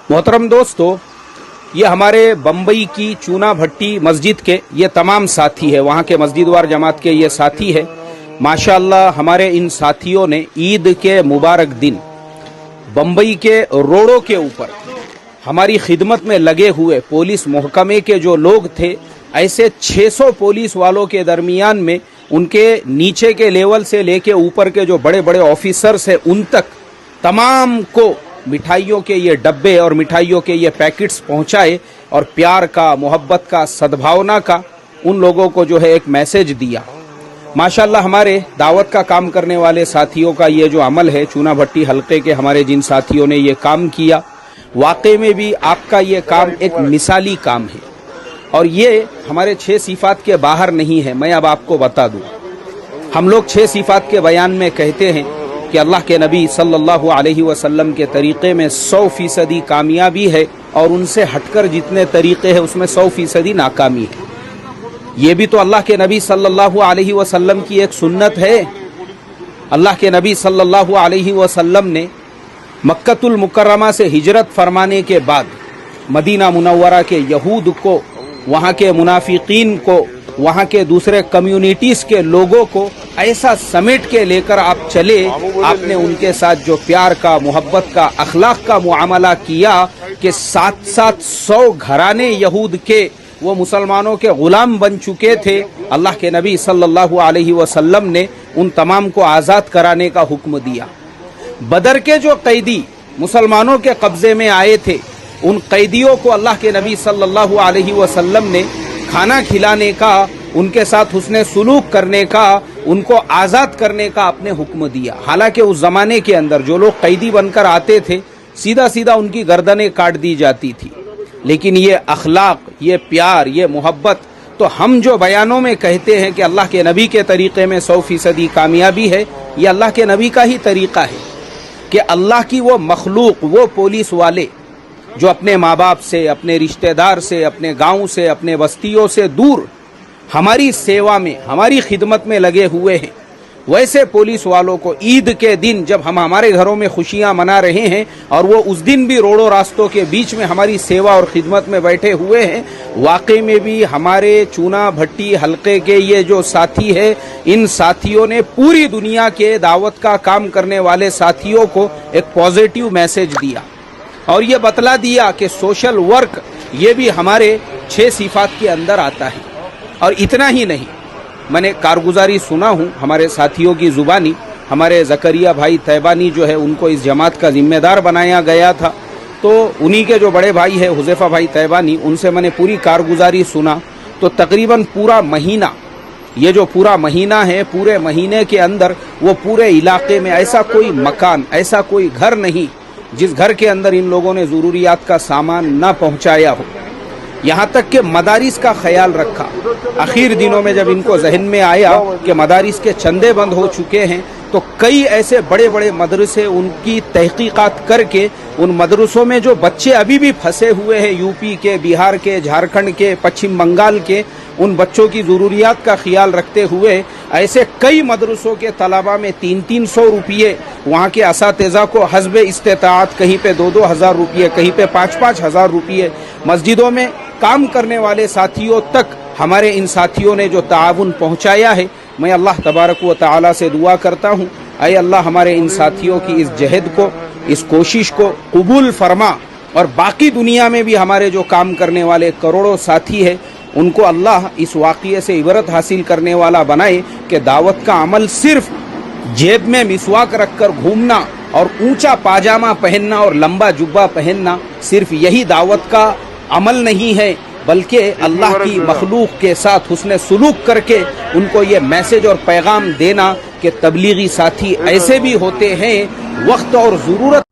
मोहतरम दोस्तों, ये हमारे बम्बई की चूना भट्टी मस्जिद के ये तमाम साथी है, वहाँ के मस्जिदवार जमात के ये साथी है। माशाअल्लाह हमारे इन साथियों ने ईद के मुबारक दिन बम्बई के रोडों के ऊपर हमारी खिदमत में लगे हुए पुलिस महकमे के जो लोग थे, ऐसे 600 पुलिस वालों के दरमियान में उनके नीचे के लेवल से लेके ऊपर के जो बड़े बड़े ऑफिसर्स हैं उन तक तमाम को मिठाइयों के ये डब्बे और मिठाइयों के ये पैकेट्स पहुंचाए और प्यार का, मोहब्बत का, सद्भावना का उन लोगों को जो है एक मैसेज दिया। माशाअल्लाह हमारे दावत का काम करने वाले साथियों का ये जो अमल है, चूना भट्टी हलके के हमारे जिन साथियों ने ये काम किया, वाकई में भी आपका ये काम एक मिसाली काम है और ये हमारे 6 सिफात के बाहर नहीं है। मैं अब आपको बता दूं, हम लोग 6 सिफात के बयान में कहते हैं कि अल्लाह के नबी सल्लल्लाहु अलैहि वसल्लम के तरीक़े में 100% कामयाबी है और उनसे हटकर जितने तरीक़े हैं उसमें 100% नाकामी है। ये भी तो अल्लाह के नबी सल्लल्लाहु अलैहि वसल्लम की एक सुन्नत है। अल्लाह के नबी सल्लल्लाहु अलैहि वसल्लम ने मक्कतुल मुकर्रमा से हिजरत फरमाने के बाद मदीना मुनव्वरा के यहूद को, वहाँ के मुनाफिकीन को, वहाँ के दूसरे कम्युनिटीज़ के लोगों को ऐसा समेट के लेकर आप चले, आपने उनके साथ जो प्यार का, मोहब्बत का, अखलाक का मुआमला किया कि 700 घराने यहूद के वो मुसलमानों के गुलाम बन चुके थे। अल्लाह के नबी सल्लल्लाहु अलैहि वसल्लम ने उन तमाम को आज़ाद कराने का हुक्म दिया। बदर के जो कैदी मुसलमानों के कब्जे में आए थे, उन कैदियों को अल्लाह के नबी सल्लल्लाहु अलैहि वसल्लम ने खाना खिलाने का, उनके साथ हुस्ने सुलूक करने का, उनको आज़ाद करने का आपने हुक्म दिया। हालांकि उस ज़माने के अंदर जो लोग कैदी बनकर आते थे, सीधा सीधा उनकी गर्दनें काट दी जाती थी। लेकिन ये अखलाक, ये प्यार, ये मोहब्बत, तो हम जो बयानों में कहते हैं कि अल्लाह के नबी के तरीक़े में 100% कामयाबी है, ये अल्लाह के नबी का ही तरीक़ा है कि अल्लाह की वो मखलूक, वो पुलिस वाले जो अपने माँ बाप से, अपने रिश्तेदार से, अपने गांव से, अपने बस्तियों से दूर हमारी सेवा में, हमारी खिदमत में लगे हुए हैं, वैसे पुलिस वालों को ईद के दिन जब हम हमारे घरों में खुशियां मना रहे हैं और वो उस दिन भी रोडों रास्तों के बीच में हमारी सेवा और खिदमत में बैठे हुए हैं, वाकई में भी हमारे चूना भट्टी हलके के ये जो साथी है, इन साथियों ने पूरी दुनिया के दावत का काम करने वाले साथियों को एक पॉजिटिव मैसेज दिया और ये बतला दिया कि सोशल वर्क ये भी हमारे 6 सिफात के अंदर आता है। और इतना ही नहीं, मैंने कारगुजारी सुना हूँ हमारे साथियों की ज़ुबानी, हमारे ज़करिया भाई तैबानी जो है उनको इस जमात का ज़िम्मेदार बनाया गया था, तो उन्हीं के जो बड़े भाई है हुज़ैफ़ा भाई तैबानी, उनसे मैंने पूरी कारगुजारी सुना। तो तकरीबन पूरा महीना, ये जो पूरा महीना है, पूरे महीने के अंदर वो पूरे इलाके में ऐसा कोई मकान, ऐसा कोई घर नहीं जिस घर के अंदर इन लोगों ने ज़रूरियात का सामान ना पहुंचाया हो। यहाँ तक कि मदारिस का ख्याल रखा। आखिर दिनों में जब इनको जहन में आया कि मदारिस के चंदे बंद हो चुके हैं, तो कई ऐसे बड़े बड़े मदरसे, उनकी तहकीकात करके उन मदरसों में जो बच्चे अभी भी फंसे हुए हैं, यूपी के, बिहार के, झारखंड के, पश्चिम बंगाल के, उन बच्चों की ज़रूरियात का ख्याल रखते हुए ऐसे कई मदरसों के तलबा में 300-300 रुपये, वहाँ के असातिज़ा को हस्ब इस्तेताअत कहीं पे 2-2 हज़ार रुपये, कहीं पे 5-5 हज़ार रुपये, मस्जिदों में काम करने वाले साथियों तक हमारे इन साथियों ने जो ताउन पहुँचाया है, मैं अल्लाह तबारक व तआला से दुआ करता हूँ, ऐ अल्लाह हमारे इन साथियों की इस जहद को, इस कोशिश को कबूल फरमा और बाकी दुनिया में भी हमारे जो काम करने वाले करोड़ों साथी है, उनको अल्लाह इस वाक़ये से इबरत हासिल करने वाला बनाए कि दावत का अमल सिर्फ जेब में मिसवाक रखकर घूमना और ऊंचा पाजामा पहनना और लंबा जुब्बा पहनना सिर्फ यही दावत का अमल नहीं है, बल्कि अल्लाह की मखलूक के साथ हुस्ने सुलूक करके उनको ये मैसेज और पैगाम देना कि तबलीगी साथी ऐसे भी होते हैं, वक्त और ज़रूरत